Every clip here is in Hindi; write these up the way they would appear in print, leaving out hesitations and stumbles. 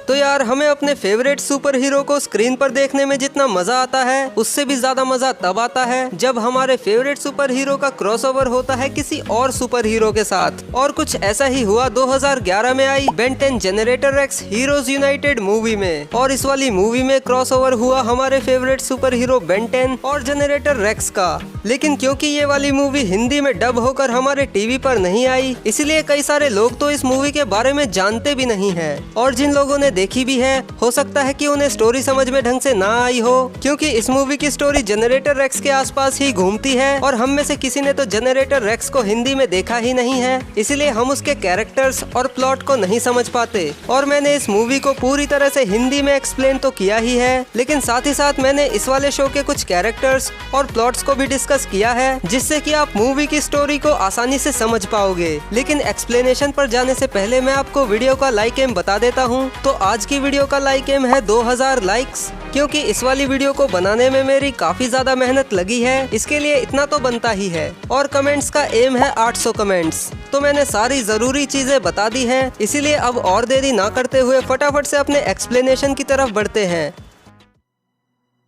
तो यार हमें अपने फेवरेट सुपर हीरो को स्क्रीन पर देखने में जितना मजा आता है उससे भी ज्यादा मजा तब आता है जब हमारे फेवरेट सुपर हीरो का क्रॉसओवर होता है किसी और सुपर हीरो के साथ। और कुछ ऐसा ही हुआ 2011 में आई Ben 10 generator Rex heroes united movie में। और इस वाली मूवी में क्रॉसओवर हुआ हमारे फेवरेट सुपर हीरो बेन 10 और जनरेटर रेक्स का। लेकिन क्योंकि ये वाली मूवी हिंदी में डब होकर हमारे टीवी पर नहीं आई, इसलिए कई सारे लोग तो इस मूवी के बारे में जानते भी नहीं है। और जिन लोगों ने देखी भी है हो सकता है कि उन्हें स्टोरी समझ में ढंग से ना आई हो, क्योंकि इस मूवी की स्टोरी जनरेटर रेक्स के आसपास ही घूमती है और हम में से किसी ने तो जनरेटर रेक्स को हिंदी में देखा ही नहीं है, इसलिए हम उसके कैरेक्टर्स और प्लॉट को नहीं समझ पाते। और मैंने इस मूवी को पूरी तरह से हिंदी में एक्सप्लेन तो किया ही है, लेकिन साथ ही साथ मैंने इस वाले शो के कुछ कैरेक्टर्स और प्लॉट्स को भी डिस्कस किया है, जिससे कि आप मूवी की स्टोरी को आसानी से समझ पाओगे। लेकिन एक्सप्लेनेशन पर जाने से पहले मैं आपको वीडियो का लाइक एम बता देता हूँ। तो आज की वीडियो का लाइक एम है 2000 लाइक्स, क्योंकि इस वाली वीडियो को बनाने में मेरी काफी ज्यादा मेहनत लगी है, इसके लिए इतना तो बनता ही है। और कमेंट्स का एम है 800 कमेंट्स। तो मैंने सारी जरूरी चीजें बता दी हैं, इसीलिए अब और देरी ना करते हुए फटाफट से अपने एक्सप्लेनेशन की तरफ बढ़ते हैं।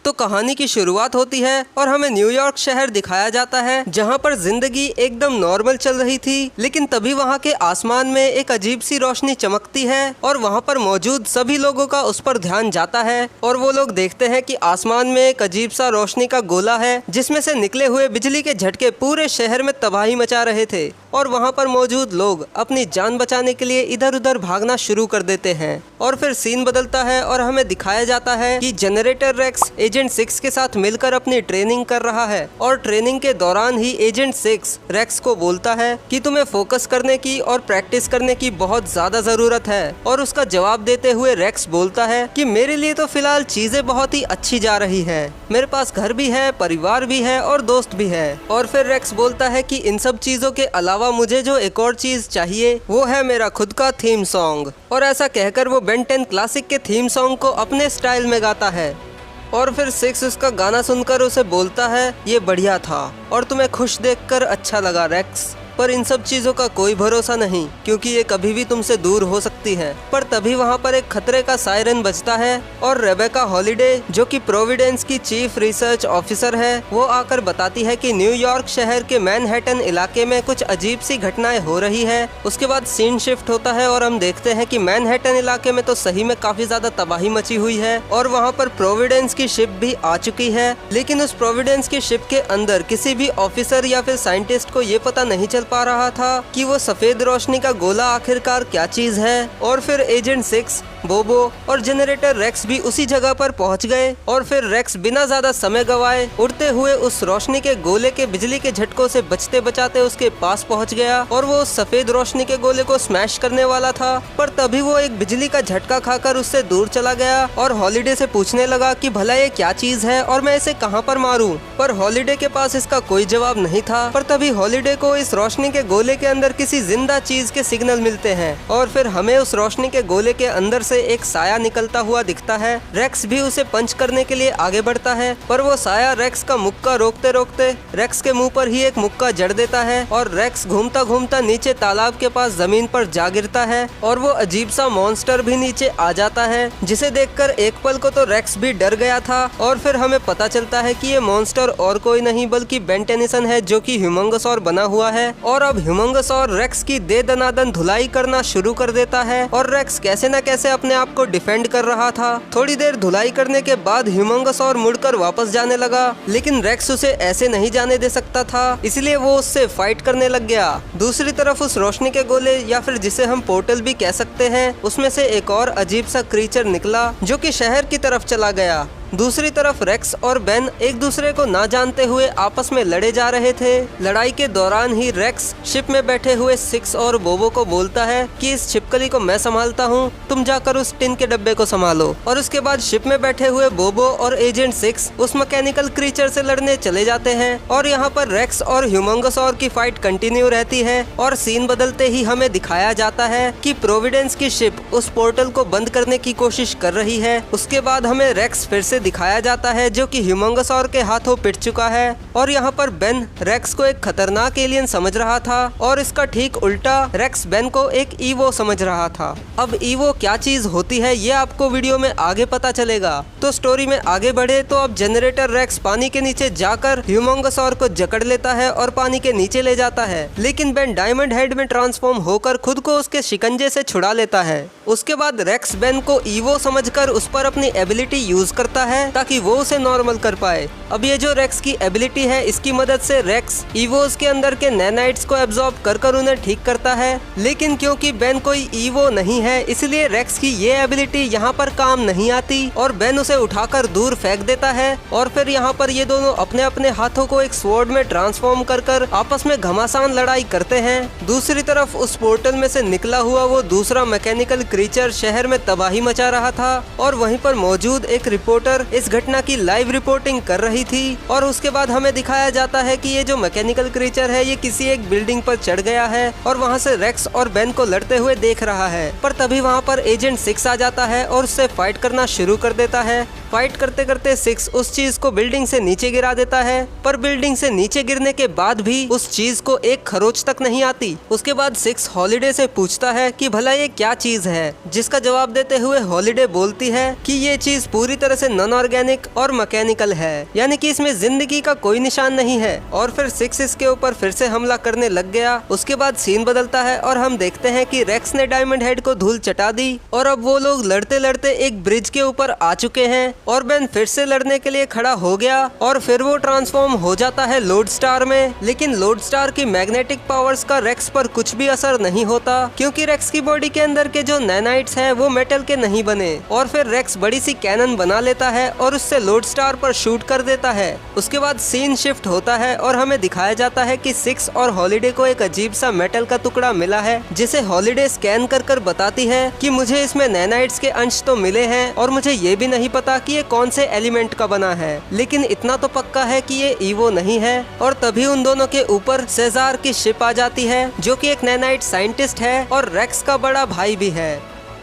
तो कहानी की शुरुआत होती है और हमें न्यूयॉर्क शहर दिखाया जाता है, जहां पर जिंदगी एकदम नॉर्मल चल रही थी। लेकिन तभी वहां के आसमान में एक अजीब सी रोशनी चमकती है और वहां पर मौजूद सभी लोगों का उस पर ध्यान जाता है। और वो लोग देखते हैं कि आसमान में एक अजीब सा रोशनी का गोला है, जिसमें से निकले हुए बिजली के झटके पूरे शहर में तबाही मचा रहे थे। और वहां पर मौजूद लोग अपनी जान बचाने के लिए इधर उधर भागना शुरू कर देते हैं। और फिर सीन बदलता है और हमें दिखाया जाता है कि जनरेटर रेक्स एजेंट 6 के साथ मिलकर अपनी ट्रेनिंग कर रहा है। और ट्रेनिंग के दौरान ही एजेंट 6 रेक्स को बोलता है कि तुम्हें फोकस करने की और प्रैक्टिस करने की बहुत ज्यादा जरूरत है। और उसका जवाब देते हुए रेक्स बोलता है कि मेरे लिए तो फिलहाल चीजें बहुत ही अच्छी जा रही है, मेरे पास घर भी है, परिवार भी है और दोस्त भी है। और फिर रेक्स बोलता है कि इन सब चीजों के अलावा मुझे जो एक और चीज चाहिए वो है मेरा खुद का थीम सॉन्ग। और ऐसा कहकर वो बेन 10 क्लासिक के थीम सॉन्ग को अपने स्टाइल में गाता है। और फिर 6 उसका गाना सुनकर उसे बोलता है ये बढ़िया था और तुम्हें खुश देखकर अच्छा लगा रेक्स, पर इन सब चीजों का कोई भरोसा नहीं, क्योंकि ये कभी भी तुमसे दूर हो सकती है। पर तभी वहाँ पर एक खतरे का सायरन बजता है और रेबेका हॉलिडे, जो कि प्रोविडेंस की चीफ रिसर्च ऑफिसर है, वो आकर बताती है कि न्यूयॉर्क शहर के मैनहट्टन इलाके में कुछ अजीब सी घटनाएं हो रही है। उसके बाद सीन शिफ्ट होता है और हम देखते हैं कि मैनहट्टन इलाके में तो सही में काफी ज्यादा तबाही मची हुई है और वहाँ पर प्रोविडेंस की शिप भी आ चुकी है। लेकिन उस प्रोविडेंस की शिप के अंदर किसी भी ऑफिसर या फिर साइंटिस्ट को ये पता नहीं चल पा रहा था कि वो सफेद रोशनी का गोला आखिरकार क्या चीज है। और फिर एजेंट 6, बोबो और जनरेटर रेक्स भी उसी जगह पर पहुंच गए। और फिर रेक्स बिना ज्यादा समय गवाए उड़ते हुए उस रोशनी के गोले के बिजली के झटकों से बचते बचाते उसके पास पहुंच गया और वो उस सफेद रोशनी के गोले को स्मैश करने वाला था। पर तभी वो एक बिजली का झटका खाकर उससे दूर चला गया और हॉलिडे से पूछने लगा कि भला ये क्या चीज है और मैं इसे कहां पर मारूं। पर हॉलिडे के पास इसका कोई जवाब नहीं था। पर तभी हॉलिडे को इस रोशनी के गोले के अंदर किसी जिंदा चीज के सिग्नल मिलते हैं और फिर हमें उस रोशनी के गोले के अंदर से एक साया निकलता हुआ दिखता है। रेक्स भी उसे पंच करने के लिए आगे बढ़ता है, पर वो साया रेक्स का मुक्का रोकते रोकते रेक्स के मुंह पर ही एक मुक्का जड़ देता है और रेक्स घूमता घूमता नीचे तालाब के पास जमीन पर जा गिरता है। और वो अजीब सा मॉन्स्टर भी नीचे आ जाता है, जिसे देखकर एक पल को तो रेक्स भी डर गया था। और फिर हमें पता चलता है कि ये मॉन्स्टर और कोई नहीं बल्कि बेन टेनिसन है, जो कि ह्यूमंगसॉर बना हुआ है। और अब ह्यूमंगसॉर रेक्स की दे दनादन धुलाई करना शुरू कर देता है और रेक्स कैसे न कैसे अपने आप को डिफेंड कर रहा था। थोड़ी देर धुलाई करने के बाद ह्यूमंगसॉर मुड़कर वापस जाने लगा, लेकिन रेक्स उसे ऐसे नहीं जाने दे सकता था, इसलिए वो उससे फाइट करने लग गया। दूसरी तरफ उस रोशनी के गोले या फिर जिसे हम पोर्टल भी कह सकते हैं, उसमें से एक और अजीब सा क्रीचर निकला जो कि शहर की तरफ चला गया। दूसरी तरफ रेक्स और बेन एक दूसरे को ना जानते हुए आपस में लड़े जा रहे थे। लड़ाई के दौरान ही रेक्स शिप में बैठे हुए 6 और बोबो को बोलता है कि इस छिपकली को मैं संभालता हूँ, तुम जाकर उस टिन के डब्बे को संभालो। और उसके बाद शिप में बैठे हुए बोबो और एजेंट 6 उस मैकेनिकल क्रीचर से लड़ने चले जाते हैं। और यहाँ पर रेक्स और ह्यूमंगसॉर की फाइट कंटिन्यू रहती है और सीन बदलते ही हमें दिखाया जाता है कि प्रोविडेंस की शिप उस पोर्टल को बंद करने की कोशिश कर रही है। उसके बाद हमें रेक्स फिर से उसे दिखाया जाता है जो कि ह्यूमंगोसॉर के हाथों पिट चुका है। और यहाँ पर बेन रेक्स को एक खतरनाक एलियन समझ रहा था और इसका ठीक उल्टा रेक्स बेन को एक ईवो समझ रहा था। अब ईवो क्या चीज होती है ये आपको वीडियो में आगे पता चलेगा। तो स्टोरी में आगे बढ़े तो अब जनरेटर रेक्स पानी के नीचे जाकर ह्यूमंगोसॉर को जकड़ लेता है और पानी के नीचे ले जाता है, लेकिन बेन डायमंड हेड में ट्रांसफॉर्म होकर खुद को उसके शिकंजे से छुड़ा लेता है। उसके बाद रेक्स बेन को ईवो समझकर उस पर अपनी एबिलिटी यूज करता है ताकि वो उसे नॉर्मल कर पाए। अब ये जो रेक्स की एबिलिटी है इसकी मदद से रेक्स ईवोस के अंदर के नैनाइट्स को एब्जॉर्ब कर उन्हें ठीक करता है, लेकिन क्योंकि बेन कोई ईवो नहीं है इसलिए रेक्स की ये एबिलिटी यहाँ पर काम नहीं आती और बेन उसे उठाकर दूर फेंक देता है। और फिर यहाँ पर ये दोनों अपने अपने हाथों को एक स्वॉर्ड में ट्रांसफॉर्म कर आपस में घमासान लड़ाई करते हैं। दूसरी तरफ उस पोर्टल में से निकला हुआ वो दूसरा मैकेनिकल क्रीचर शहर में तबाही मचा रहा था और वहीं पर मौजूद एक रिपोर्टर इस घटना की लाइव रिपोर्टिंग कर रही थी। और उसके बाद हमें दिखाया जाता है कि ये जो मैकेनिकल क्रीचर है ये किसी एक बिल्डिंग पर चढ़ गया है और वहाँ से रेक्स और बेन को लड़ते हुए देख रहा है। पर तभी वहाँ पर एजेंट 6 आ जाता है और उससे फाइट करना शुरू कर देता है। फाइट करते करते 6 उस चीज को बिल्डिंग से नीचे गिरा देता है, पर बिल्डिंग से नीचे गिरने के बाद भी उस चीज को एक खरोच तक नहीं आती। उसके बाद 6 हॉलिडे से पूछता है कि भला ये क्या चीज है, जिसका जवाब देते हुए हॉलिडे बोलती है कि ये चीज पूरी तरह से नॉन ऑर्गेनिक और मैकेनिकल है, यानी कि इसमें जिंदगी का कोई निशान नहीं है। और फिर 6 इसके ऊपर फिर से हमला करने लग गया। उसके बाद सीन बदलता है और हम देखते हैं कि रेक्स ने डायमंड हेड को धूल चटा दी और अब वो लोग लड़ते लड़ते एक ब्रिज के ऊपर आ चुके हैं और बेन फिर से लड़ने के लिए खड़ा हो गया और फिर वो ट्रांसफॉर्म हो जाता है लोड स्टार में। लेकिन लोड स्टार की मैग्नेटिक पावर्स का रेक्स पर कुछ भी असर नहीं होता क्योंकि रेक्स की बॉडी के अंदर के जो नैनाइट्स हैं वो मेटल के नहीं बने। और फिर रेक्स बड़ी सी कैनन बना लेता है और उससे लोड स्टार पर शूट कर देता है। उसके बाद सीन शिफ्ट होता है और हमें दिखाया जाता है कि 6 और हॉलिडे को एक अजीब सा मेटल का टुकड़ा मिला है जिसे हॉलिडे स्कैन कर बताती है कि मुझे इसमें नैनाइट्स के अंश तो मिले हैं और मुझे ये भी नहीं पता कि ये कौन से एलिमेंट का बना है, लेकिन इतना तो पक्का है कि ये ईवो नहीं है। और तभी उन दोनों के ऊपर सेजार की शिप आ जाती है जो कि एक नैनाइट साइंटिस्ट है और रेक्स का बड़ा भाई भी है।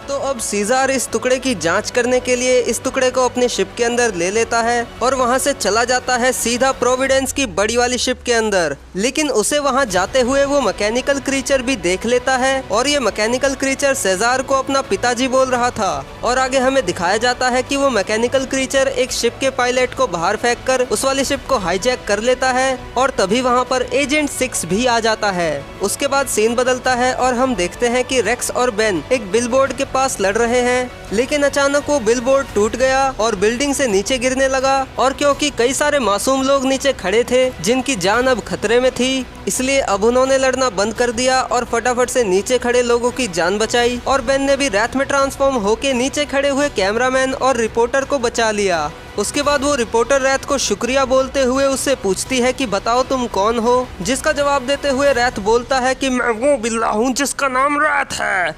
तो अब सीजार इस टुकड़े की जांच करने के लिए इस टुकड़े को अपने शिप के अंदर ले लेता है और वहां से चला जाता है सीधा प्रोविडेंस की बड़ी वाली शिप के अंदर। लेकिन उसे वहां जाते हुए वो मैकेनिकल क्रीचर भी देख लेता है और ये मैकेनिकल क्रीचर सेजार को अपना पिताजी बोल रहा था। और आगे हमें दिखाया जाता है कि वो मैकेनिकल क्रीचर एक शिप के पायलट को बाहर फेंक कर उस वाली शिप को हाईजैक कर लेता है और तभी वहाँ पर एजेंट 6 भी आ जाता है। उसके बाद सीन बदलता है और हम देखते हैं कि रेक्स और बेन एक बिलबोर्ड के पास लड़ रहे हैं, लेकिन अचानक वो बिलबोर्ड टूट गया और बिल्डिंग से नीचे गिरने लगा। और क्योंकि कई सारे मासूम लोग नीचे खड़े थे जिनकी जान अब खतरे में थी, इसलिए अब उन्होंने लड़ना बंद कर दिया और फटाफट से नीचे खड़े लोगों की जान बचाई। और बेन ने भी रैथ में ट्रांसफॉर्म होके नीचे खड़े हुए कैमरामैन और रिपोर्टर को बचा लिया। उसके बाद वो रिपोर्टर रैथ को शुक्रिया बोलते हुए उससे पूछती है कि बताओ तुम कौन हो, जिसका जवाब देते हुए रैथ बोलता है कि मैं वो बिल्ला हूँ जिसका नाम रैथ है।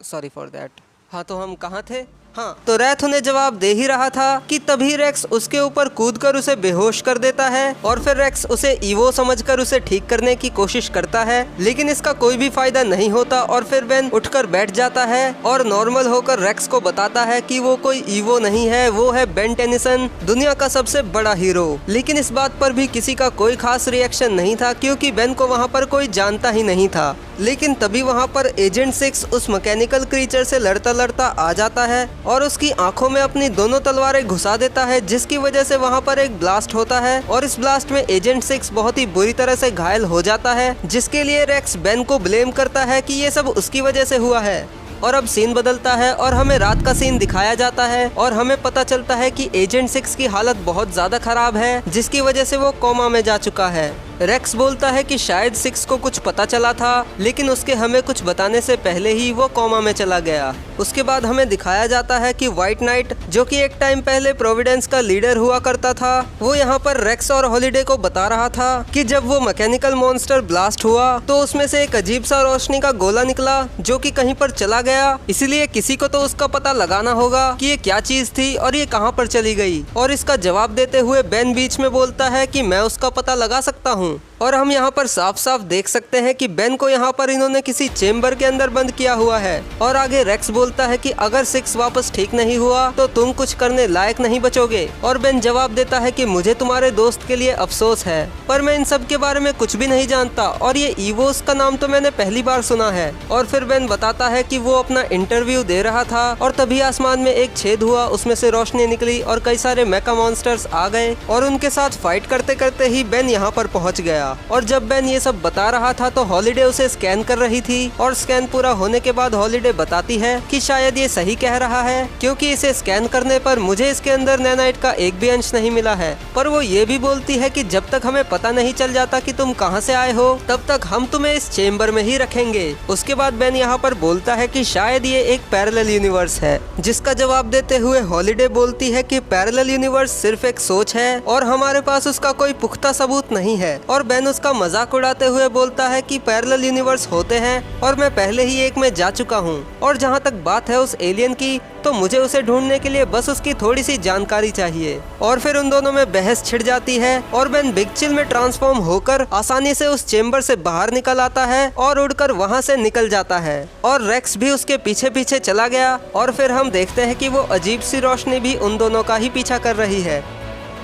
Sorry for that. हाँ, तो हम कहाँ थे? हाँ, तो रैथ उन्हें जवाब दे ही रहा था कि तभी रेक्स उसके ऊपर कूदकर उसे बेहोश कर देता है और फिर रेक्स उसे ईवो समझकर उसे ठीक करने की कोशिश करता है, लेकिन इसका कोई भी फायदा नहीं होता। और फिर बेन उठकर बैठ जाता है और नॉर्मल होकर रेक्स को बताता है कि वो कोई ईवो नहीं है, वो है बेन टेनिसन, दुनिया का सबसे बड़ा हीरो। लेकिन इस बात पर भी किसी का कोई खास रिएक्शन नहीं था क्योंकि बेन को वहाँ पर कोई जानता ही नहीं था। लेकिन तभी वहाँ पर एजेंट 6 उस मैकेनिकल क्रीचर से लड़ता लड़ता आ जाता है और उसकी आंखों में अपनी दोनों तलवारें घुसा देता है, जिसकी वजह से वहाँ पर एक ब्लास्ट होता है और इस ब्लास्ट में एजेंट 6 बहुत ही बुरी तरह से घायल हो जाता है, जिसके लिए रेक्स बेन को ब्लेम करता है कि ये सब उसकी वजह से हुआ है। और अब सीन बदलता है और हमें रात का सीन दिखाया जाता है और हमें पता चलता है कि एजेंट 6 की हालत बहुत ज्यादा खराब है, जिसकी वजह से वो कोमा में जा चुका है। रेक्स बोलता है कि शायद 6 को कुछ पता चला था, लेकिन उसके हमें कुछ बताने से पहले ही वो कोमा में चला गया। उसके बाद हमें दिखाया जाता है कि व्हाइट नाइट, जो कि एक टाइम पहले प्रोविडेंस का लीडर हुआ करता था, वो यहाँ पर रेक्स और हॉलिडे को बता रहा था कि जब वो मैकेनिकल मॉन्स्टर ब्लास्ट हुआ तो उसमें से एक अजीब सा रोशनी का गोला निकला जो कि कहीं पर चला गया, इसलिए किसी को तो उसका पता लगाना होगा कि ये क्या चीज थी और ये कहाँ पर चली गई। और इसका जवाब देते हुए बेन बीच में बोलता है कि मैं उसका पता लगा सकता हूँ। और हम यहाँ पर साफ साफ देख सकते हैं कि बेन को यहाँ पर इन्होंने किसी चेम्बर के अंदर बंद किया हुआ है। और आगे रेक्स बोलता है कि अगर 6 वापस ठीक नहीं हुआ तो तुम कुछ करने लायक नहीं बचोगे। और बेन जवाब देता है कि मुझे तुम्हारे दोस्त के लिए अफसोस है, पर मैं इन सब के बारे में कुछ भी नहीं जानता और ये ईवोस का नाम तो मैंने पहली बार सुना है। और फिर बेन बताता है कि वो अपना इंटरव्यू दे रहा था और तभी आसमान में एक छेद हुआ, उसमें से रोशनी निकली और कई सारे मेका मॉन्स्टर्स आ गए और उनके साथ फाइट करते करते ही बेन यहाँ पर पहुँच गया। और जब बेन ये सब बता रहा था तो हॉलिडे उसे स्कैन कर रही थी और स्कैन पूरा होने के बाद हॉलिडे बताती है कि शायद ये सही कह रहा है, क्योंकि इसे स्कैन करने पर मुझे इसके अंदर नैनाइट का एक भी अंश नहीं मिला है। पर वो ये भी बोलती है कि जब तक हमें पता नहीं चल जाता कि तुम कहां से आए हो तब तक हम तुम्हें इस चेम्बर में ही रखेंगे। उसके बाद बेन यहाँ पर बोलता है कि शायद ये एक पैरेलल यूनिवर्स है, जिसका जवाब देते हुए हॉलिडे बोलती है कि पैरेलल यूनिवर्स सिर्फ एक सोच है और हमारे पास उसका कोई पुख्ता सबूत नहीं है। और बेन उसका मजाक उड़ाते हुए बोलता है कि पैरेलल यूनिवर्स होते हैं और मैं पहले ही एक में जा चुका हूँ। और जहाँ तक बात है उस एलियन की, तो मुझे उसे ढूंढने के लिए बस उसकी थोड़ी सी जानकारी चाहिए। और फिर उन दोनों में बहस छिड़ जाती है और बेन बिग चिल में ट्रांसफॉर्म होकर आसानी से उस चेम्बर से बाहर निकल आता है और उड़कर वहां से निकल जाता है। और रेक्स भी उसके पीछे पीछे चला गया और फिर हम देखते हैं कि वो अजीब सी रोशनी भी उन दोनों का ही पीछा कर रही है।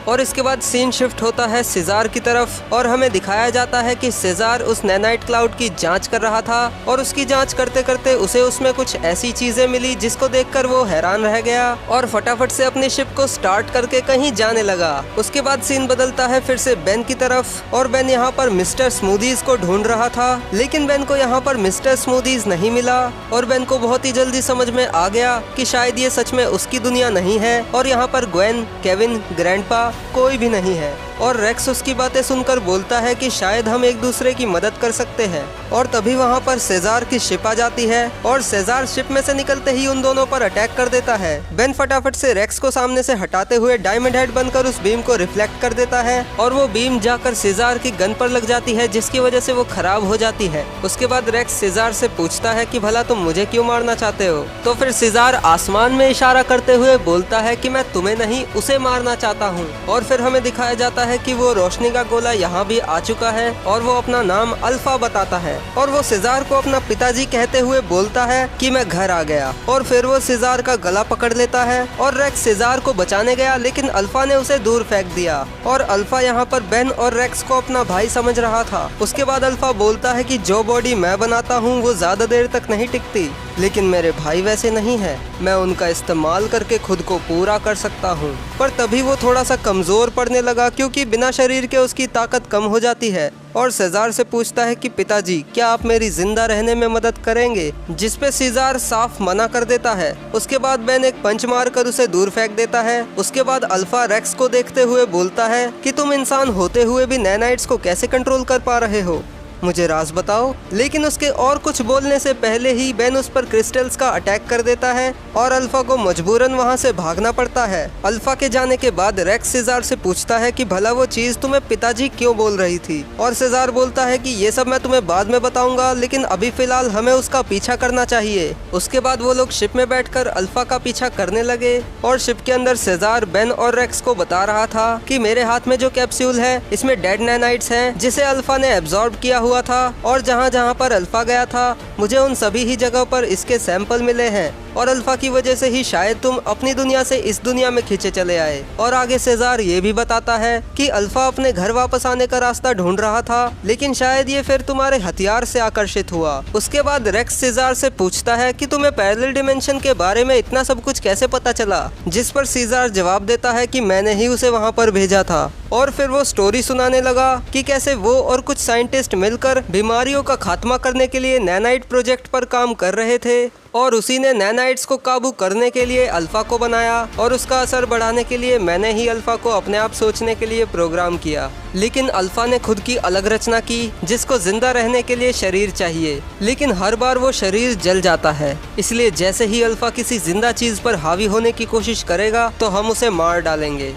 और इसके बाद सीन शिफ्ट होता है सेजार की तरफ और हमें दिखाया जाता है कि सेजार उस नैनाइट क्लाउड की जांच कर रहा था और उसकी जांच करते करते उसे उसमें कुछ ऐसी चीजें मिली जिसको देखकर वो हैरान रह गया और फटाफट से अपनी शिप को स्टार्ट करके कहीं जाने लगा। उसके बाद सीन बदलता है फिर से बेन की तरफ और बेन यहाँ पर मिस्टर स्मूदीज को ढूंढ रहा था, लेकिन बेन को यहाँ पर मिस्टर स्मूदीज नहीं मिला। और बेन को बहुत ही जल्दी समझ में आ गया कि शायद ये सच में उसकी दुनिया नहीं है और यहाँ पर ग्वेन, केविन, ग्रैंडपा कोई भी नहीं है। और रेक्स उसकी बातें सुनकर बोलता है कि शायद हम एक दूसरे की मदद कर सकते हैं। और तभी वहाँ पर सेजार की शिप आ जाती है और सेजार शिप में से निकलते ही उन दोनों पर अटैक कर देता है। बेन फटाफट से रेक्स को सामने से हटाते हुए डायमंड हेड बनकर उस बीम को रिफ्लेक्ट कर देता है और वो बीम जाकर सेजार की गन पर लग जाती है, जिसकी वजह से वो खराब हो जाती है। उसके बाद रेक्स सेजार से पूछता है कि भला तुम मुझे क्यों मारना चाहते हो। तो फिर सेजार आसमान में इशारा करते हुए बोलता है कि मैं तुम्हें नहीं उसे मारना चाहता हूँ। और फिर हमें दिखाया जाता है कि वो रोशनी का गोला यहाँ भी आ चुका है और वो अपना नाम अल्फा बताता है और वो सेजार को अपना पिताजी कहते हुए बोलता है कि मैं घर आ गया। और फिर वो सेजार का गला पकड़ लेता है और रेक्स सेजार को बचाने गया, लेकिन अल्फा ने उसे दूर फेंक दिया। और अल्फा यहाँ पर बेन और रेक्स को अपना भाई समझ रहा था। उसके बाद अल्फा बोलता है कि जो बॉडी मैं बनाता हूँ वो ज्यादा देर तक नहीं टिकती, लेकिन मेरे भाई वैसे नहीं है, मैं उनका इस्तेमाल करके खुद को पूरा कर सकता हूँ। पर तभी वो थोड़ा सा कमजोर पड़ने लगा क्योंकि बिना शरीर के उसकी ताकत कम हो जाती है। और सेजार से पूछता है कि पिताजी क्या आप मेरी जिंदा रहने में मदद करेंगे, जिस पे सेजार साफ मना कर देता है। उसके बाद बेन एक पंच मारकर उसे दूर फेंक देता है। उसके बाद अल्फा रेक्स को देखते हुए बोलता है कि तुम इंसान होते हुए भी नैनाइट्स को कैसे कंट्रोल कर पा रहे हो, मुझे राज बताओ। लेकिन उसके और कुछ बोलने से पहले ही बेन उस पर क्रिस्टल्स का अटैक कर देता है और अल्फा को मजबूरन वहां से भागना पड़ता है। अल्फा के जाने के बाद रेक्स सेजार से पूछता है कि भला वो चीज तुम्हें पिताजी क्यों बोल रही थी। और सेजार बोलता है कि ये सब मैं तुम्हें बाद में बताऊंगा, लेकिन अभी फिलहाल हमें उसका पीछा करना चाहिए। उसके बाद वो लोग शिप में बैठकर अल्फा का पीछा करने लगे और शिप के अंदर सेजार बेन और रेक्स को बता रहा था कि मेरे हाथ में जो कैप्सूल है इसमें डेड नैनाइट्स हैं जिसे अल्फा ने एब्जॉर्ब किया हुआ था और जहाँ जहाँ पर अल्फा गया था मुझे उन सभी ही जगह पर इसके सैंपल मिले हैं और अल्फा की वजह से ही शायद तुम अपनी दुनिया से इस दुनिया में खींचे चले आए। और आगे सेजार ये भी बताता है कि अल्फा अपने घर वापस आने का रास्ता ढूंढ रहा था, लेकिन शायद ये फिर तुम्हारे हथियार से आकर्षित हुआ। उसके बाद रेक्स सेजार से पूछता है कि तुम्हें पैरेलल डिमेंशन के बारे में इतना सब कुछ कैसे पता चला, जिस पर सेजार जवाब देता है कि मैंने ही उसे वहाँ पर भेजा था। और फिर वो स्टोरी सुनाने लगा कि कैसे वो और कुछ साइंटिस्ट मिलकर बीमारियों का खात्मा करने के लिए नैनाइट प्रोजेक्ट पर काम कर रहे थे और उसी ने नैनाइट्स को काबू करने के लिए अल्फा को बनाया और उसका असर बढ़ाने के लिए मैंने ही अल्फा को अपने आप सोचने के लिए प्रोग्राम किया। लेकिन अल्फा ने खुद की अलग रचना की जिसको जिंदा रहने के लिए शरीर चाहिए, लेकिन हर बार वो शरीर जल जाता है। इसलिए जैसे ही अल्फा किसी जिंदा चीज पर हावी होने की कोशिश करेगा तो हम उसे मार डालेंगे।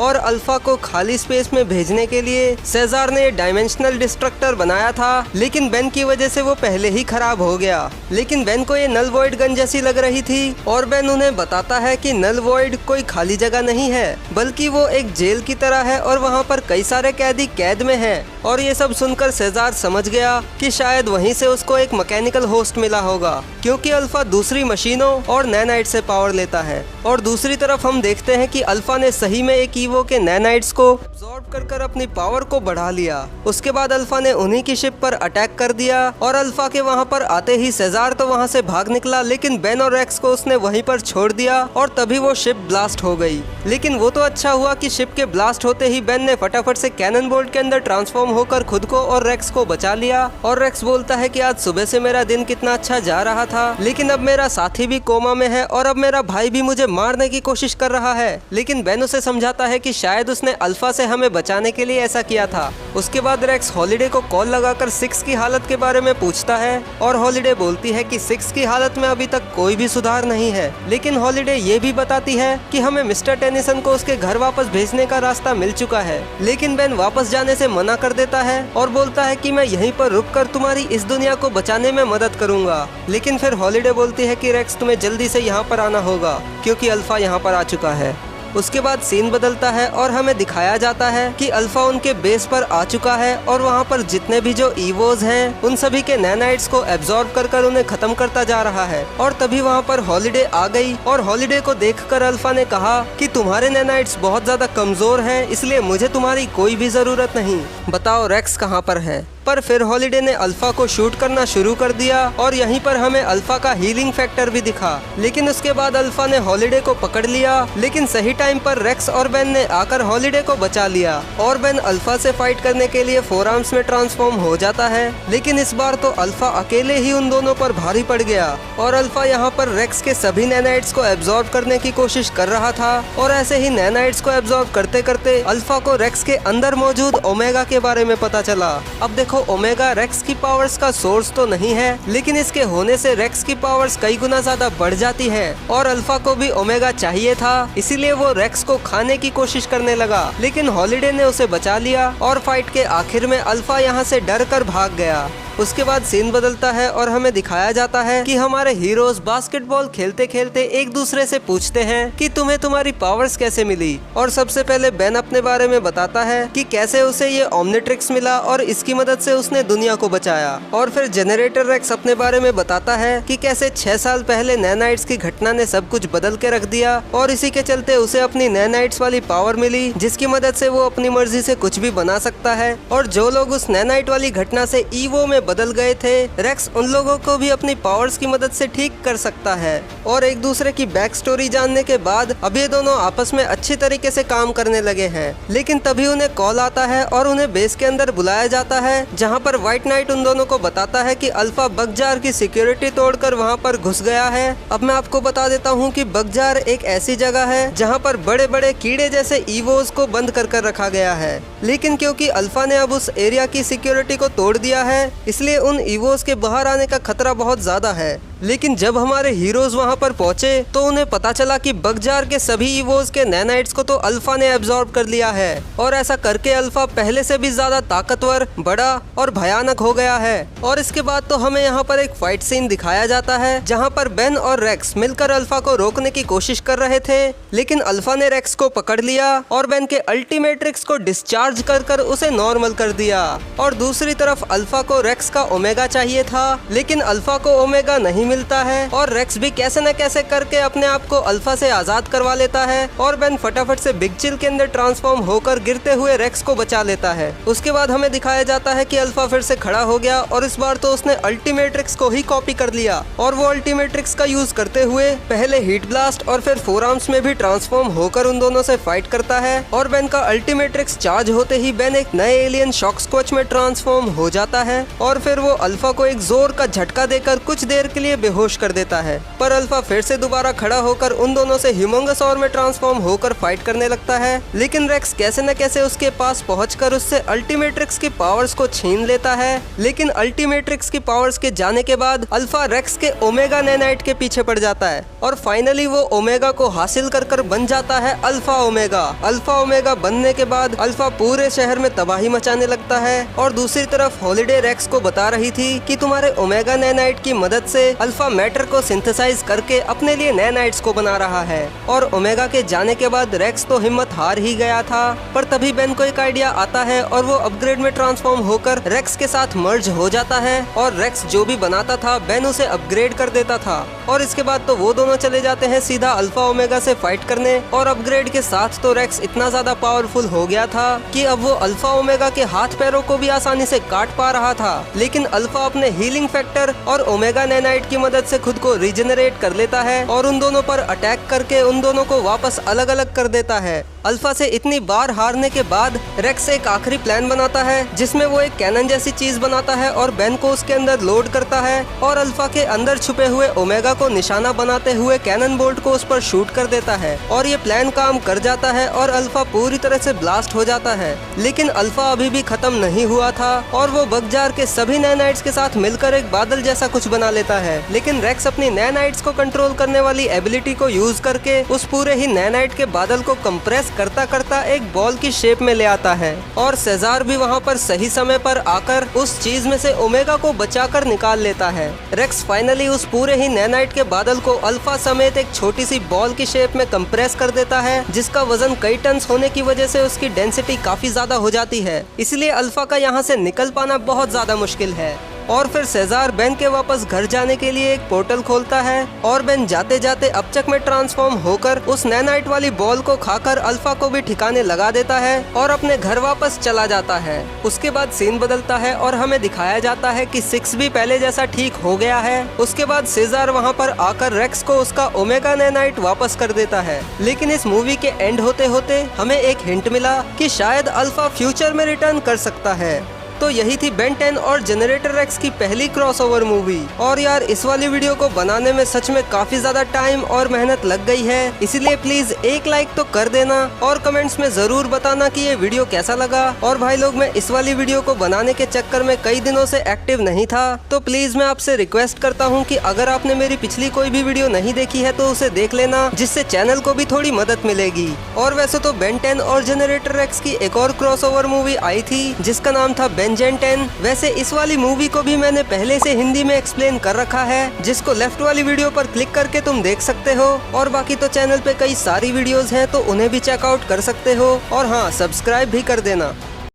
और अल्फा को खाली स्पेस में भेजने के लिए सेजार ने डायमेंशनल डिस्ट्रक्टर बनाया था, लेकिन बेन की वजह से वो पहले ही खराब हो गया। लेकिन बेन को ये नल वॉइड गन जैसी लग रही थी और बेन उन्हें बताता है कि नल वॉइड कोई खाली जगह नहीं है, बल्कि वो एक जेल की तरह है और वहाँ पर कई सारे कैदी कैद में हैं। और ये सब सुनकर सेजार समझ गया कि शायद वहीं से उसको एक मैकेनिकल होस्ट मिला होगा, क्योंकि अल्फा दूसरी मशीनों और नैनाइट से पावर लेता है। और दूसरी तरफ हम देखते हैं कि अल्फा ने सही में एक ईवो के नैनाइट्स को अब्सॉर्ब कर अपनी पावर को बढ़ा लिया। उसके बाद अल्फा ने उन्हीं की शिप पर अटैक कर दिया और अल्फा के वहाँ पर आते ही सेजार तो वहाँ से भाग निकला, लेकिन बेन और रेक्स को उसने वहीं पर छोड़ दिया और तभी वो शिप ब्लास्ट हो गई। लेकिन वो तो अच्छा हुआ कि शिप के ब्लास्ट होते ही बेन ने फटाफट से कैनन बोल्ट के अंदर ट्रांसफॉर्म होकर खुद को और रेक्स को बचा लिया। और रेक्स बोलता है कि आज सुबह से मेरा दिन कितना अच्छा जा रहा था, लेकिन अब मेरा साथी भी कोमा में है और अब मेरा भाई भी मुझे मारने की कोशिश कर रहा है। लेकिन बेन उसे समझाता है कि शायद उसने अल्फा से हमें बचाने के लिए ऐसा किया था। उसके बाद रेक्स हॉलिडे को कॉल लगाकर 6 की हालत के बारे में पूछता है और हॉलिडे बोलती है कि 6 की हालत में अभी तक कोई भी सुधार नहीं है। लेकिन हॉलिडे ये भी बताती है कि हमें मिस्टर टेनिसन को उसके घर वापस भेजने का रास्ता मिल चुका है। लेकिन बेन वापस जाने से मना कर देता है और बोलता है कि मैं यहीं पर रुककर तुम्हारी इस दुनिया को बचाने में मदद करूंगा। लेकिन फिर हॉलिडे बोलती है कि रेक्स तुम्हें जल्दी से यहाँ पर आना होगा, क्योंकि अल्फा यहाँ पर आ चुका है। उसके बाद सीन बदलता है और हमें दिखाया जाता है कि अल्फा उनके बेस पर आ चुका है और वहाँ पर जितने भी जो ईवोज हैं उन सभी के नैनाइट्स को एब्जॉर्ब कर उन्हें खत्म करता जा रहा है। और तभी वहाँ पर हॉलिडे आ गई और हॉलिडे को देखकर अल्फा ने कहा कि तुम्हारे नैनाइट्स बहुत ज्यादा कमजोर हैं, इसलिए मुझे तुम्हारी कोई भी जरूरत नहीं। बताओ रेक्स कहाँ पर है? पर फिर हॉलिडे ने अल्फा को शूट करना शुरू कर दिया और यहीं पर हमें अल्फा का हीलिंग फैक्टर भी दिखा। लेकिन उसके बाद अल्फा ने हॉलिडे को पकड़ लिया, लेकिन सही टाइम पर रेक्स और बेन ने आकर हॉलिडे को बचा लिया और बेन अल्फा से फाइट करने के लिए 4 आर्म्स में ट्रांसफॉर्म हो जाता है। लेकिन इस बार तो अल्फा अकेले ही उन दोनों पर भारी पड़ गया और अल्फा यहाँ पर रेक्स के सभी नैनाइट्स को एब्जॉर्ब करने की कोशिश कर रहा था। और ऐसे ही नैनाइट्स को एब्जॉर्ब करते करते अल्फा को रेक्स के अंदर मौजूद ओमेगा के बारे में पता चला। अब देखो ओमेगा रेक्स की पावर्स का सोर्स तो नहीं है, लेकिन इसके होने से रेक्स की पावर्स कई गुना ज्यादा बढ़ जाती है और अल्फा को भी ओमेगा चाहिए था, इसीलिए वो रेक्स को खाने की कोशिश करने लगा। लेकिन हॉलिडे ने उसे बचा लिया और फाइट के आखिर में अल्फा यहाँ से डर कर भाग गया। उसके बाद सीन बदलता है और हमें दिखाया जाता है कि हमारे हीरोज बास्केटबॉल खेलते खेलते एक दूसरे से पूछते हैं कि तुम्हें तुम्हारी पावर्स कैसे मिली। और सबसे पहले बेन अपने बारे में बताता है कि कैसे उसे ये ओमनिट्रिक्स मिला और इसकी मदद से उसने दुनिया को बचाया। और फिर जनरेटर रेक्स अपने बारे में बताता है कि कैसे 6 साल पहले नैनाइट्स की घटना ने सब कुछ बदल के रख दिया और इसी के चलते उसे अपनी नैनाइट्स वाली पावर मिली, जिसकी मदद से वो अपनी मर्जी से कुछ भी बना सकता है। और जो लोग उस नैनाइट वाली घटना से ईवो में बदल गए थे, रेक्स उन लोगों को भी अपनी पावर्स की मदद से ठीक कर सकता है। और एक दूसरे की बैक स्टोरी जानने के बाद अब ये दोनों आपस में अच्छी तरीके से काम करने लगे हैं। लेकिन तभी उन्हें कॉल आता है और उन्हें बेस के अंदर बुलाया जाता है, जहां पर व्हाइट नाइट उन दोनों को बताता है कि अल्फा बगजार की सिक्योरिटी तोड़कर वहां पर घुस गया है। अब मैं आपको बता देता हूं कि बगजार एक ऐसी जगह है जहां पर बड़े बड़े कीड़े जैसे ईवोज को बंद कर रखा गया है। लेकिन क्योंकि अल्फा ने अब उस एरिया की सिक्योरिटी को तोड़ दिया है, इसलिए उन ईवोज के बाहर आने का खतरा बहुत ज्यादा है। लेकिन जब हमारे हीरोज वहां पर पहुंचे तो उन्हें पता चला कि बगजार के सभी ईवोज के नैनाइट्स को तो अल्फा ने एब्जॉर्ब कर लिया है और ऐसा करके अल्फा पहले से भी ज्यादा ताकतवर, बड़ा और भयानक हो गया है। और इसके बाद तो हमें यहाँ पर एक फाइट सीन दिखाया जाता है जहाँ पर बेन और रेक्स मिलकर अल्फा को रोकने की कोशिश कर रहे थे, लेकिन अल्फा ने रेक्स को पकड़ लिया और बेन के अल्टीमेट्रिक्स को डिस्चार्ज कर उसे नॉर्मल कर दिया। और दूसरी तरफ अल्फा को रेक्स का ओमेगा चाहिए था, लेकिन अल्फा को ओमेगा नहीं मिलता है और रेक्स भी कैसे न कैसे करके अपने आप को अल्फा से आजाद करवा लेता है और बेन फटाफट से बिग चिल के अंदर ट्रांसफॉर्म होकर गिरते हुए रेक्स को बचा लेता है। उसके बाद हमें दिखाया जाता है कि अल्फा फिर से खड़ा हो गया और इस बार तो उसने अल्टीमेट्रिक्स को ही कॉपी कर लिया और वो अल्टीमेट्रिक्स का यूज करते हुए पहले हीट ब्लास्ट और फिर 4 आर्म्स में भी ट्रांसफॉर्म होकर उन दोनों से फाइट करता है। और बेन का अल्टीमेट्रिक्स चार्ज होते ही बेन एक नए एलियन शॉक स्क्वच में ट्रांसफॉर्म हो जाता है और फिर वो अल्फा को एक जोर का झटका देकर कुछ देर के लिए करके बेहोश कर देता है। पर अल्फा फिर से दोबारा खड़ा होकर उन दोनों से ह्यूमंगसौर में ट्रांसफॉर्म होकर फाइट करने लगता है, लेकिन रेक्स कैसे न कैसे उसके पास पहुंचकर उससे अल्टीमेट्रिक्स की पावर्स को छीन लेता है। लेकिन अल्टीमेट्रिक्स की पावर्स के जाने के बाद अल्फा रेक्स के ओमेगा नैनाइट के पीछे पड़ जाता है और फाइनली वो ओमेगा को हासिल कर बन जाता है अल्फा ओमेगा। अल्फा ओमेगा बनने के बाद अल्फा पूरे शहर में तबाही मचाने लगता है और दूसरी तरफ हॉलिडे रेक्स को बता रही थी कि तुम्हारे ओमेगा नैनाइट की मदद से अल्फा मैटर को सिंथेसाइज करके अपने लिए नैनाइट्स को बना रहा है। और ओमेगा के जाने के बाद रेक्स तो हिम्मत हार ही गया था, पर तभी बेन को एक आइडिया आता है और वो अपग्रेड में ट्रांसफॉर्म होकर रेक्स के साथ मर्ज हो जाता है और रेक्स जो भी बनाता था बेन उसे अपग्रेड कर देता था। और इसके बाद तो वो दोनों चले जाते हैं सीधा अल्फा ओमेगा से फाइट करने और अपग्रेड के साथ तो रेक्स इतना ज्यादा पावरफुल हो गया था कि अब वो अल्फा ओमेगा के हाथ पैरों को भी आसानी से काट पा रहा था। लेकिन अल्फा अपने हीलिंग फैक्टर और ओमेगा नैनाइट की मदद से खुद को रिजेनरेट कर लेता है और उन दोनों पर अटैक करके उन दोनों को वापस अलग अलग कर देता है। अल्फा से इतनी बार हारने के बाद रेक्स एक आखिरी प्लान बनाता है जिसमें वो एक कैनन जैसी चीज बनाता है और बेन को उसके अंदर लोड करता है और अल्फा के अंदर छुपे हुए ओमेगा को निशाना बनाते हुए कैनन बोल्ट को उस पर शूट कर देता है और ये प्लान काम कर जाता है और अल्फा पूरी तरह से ब्लास्ट हो जाता है। लेकिन अल्फा अभी भी खत्म नहीं हुआ था और वो बगजार के सभी नैनाइट्स के साथ मिलकर एक बादल जैसा कुछ बना लेता है। लेकिन रेक्स अपनी नैनाइट्स को कंट्रोल करने वाली एबिलिटी को यूज करके उस पूरे ही नैनाइट के बादल को कंप्रेस करता करता एक बॉल की शेप में ले आता है और सेजार भी वहाँ पर सही समय पर आकर उस चीज में से ओमेगा को बचाकर निकाल लेता है। रेक्स फाइनली उस पूरे ही नैनाइट के बादल को अल्फा समेत एक छोटी सी बॉल की शेप में कंप्रेस कर देता है, जिसका वजन कई टन होने की वजह से उसकी डेंसिटी काफी ज्यादा हो जाती है, इसलिए अल्फा का यहाँ से निकल पाना बहुत ज्यादा मुश्किल है। और फिर सेजार बेन के वापस घर जाने के लिए एक पोर्टल खोलता है और बेन जाते जाते अपचक में ट्रांसफॉर्म होकर उस नैनाइट वाली बॉल को खाकर अल्फा को भी ठिकाने लगा देता है और अपने घर वापस चला जाता है। उसके बाद सीन बदलता है और हमें दिखाया जाता है कि 6 भी पहले जैसा ठीक हो गया है। उसके बाद सेजार वहाँ पर आकर रेक्स को उसका ओमेगा नैनाइट वापस कर देता है। लेकिन इस मूवी के एंड होते होते हमें एक हिंट मिला कि शायद अल्फा फ्यूचर में रिटर्न कर सकता है। तो यही थी बेन 10 और जनरेटर रेक्स की पहली क्रॉसओवर मूवी। और यार इस वाली वीडियो को बनाने में सच में काफी ज्यादा टाइम और मेहनत लग गई है, इसीलिए प्लीज एक लाइक तो कर देना और कमेंट्स में जरूर बताना कि ये वीडियो कैसा लगा। और भाई लोग, मैं इस वाली वीडियो को बनाने के चक्कर में कई दिनों से एक्टिव नहीं था, तो प्लीज मैं आपसे रिक्वेस्ट करता हूँ कि अगर आपने मेरी पिछली कोई भी वीडियो नहीं देखी है तो उसे देख लेना, जिससे चैनल को भी थोड़ी मदद मिलेगी। और वैसे तो बेन 10 और जनरेटर रेक्स की एक और क्रॉसओवर मूवी आई थी जिसका नाम था बेन 10। वैसे इस वाली मूवी को भी मैंने पहले से हिंदी में एक्सप्लेन कर रखा है, जिसको लेफ्ट वाली वीडियो पर क्लिक करके तुम देख सकते हो। और बाकी तो चैनल पे कई सारी वीडियोस हैं, तो उन्हें भी चेकआउट कर सकते हो। और हाँ, सब्सक्राइब भी कर देना।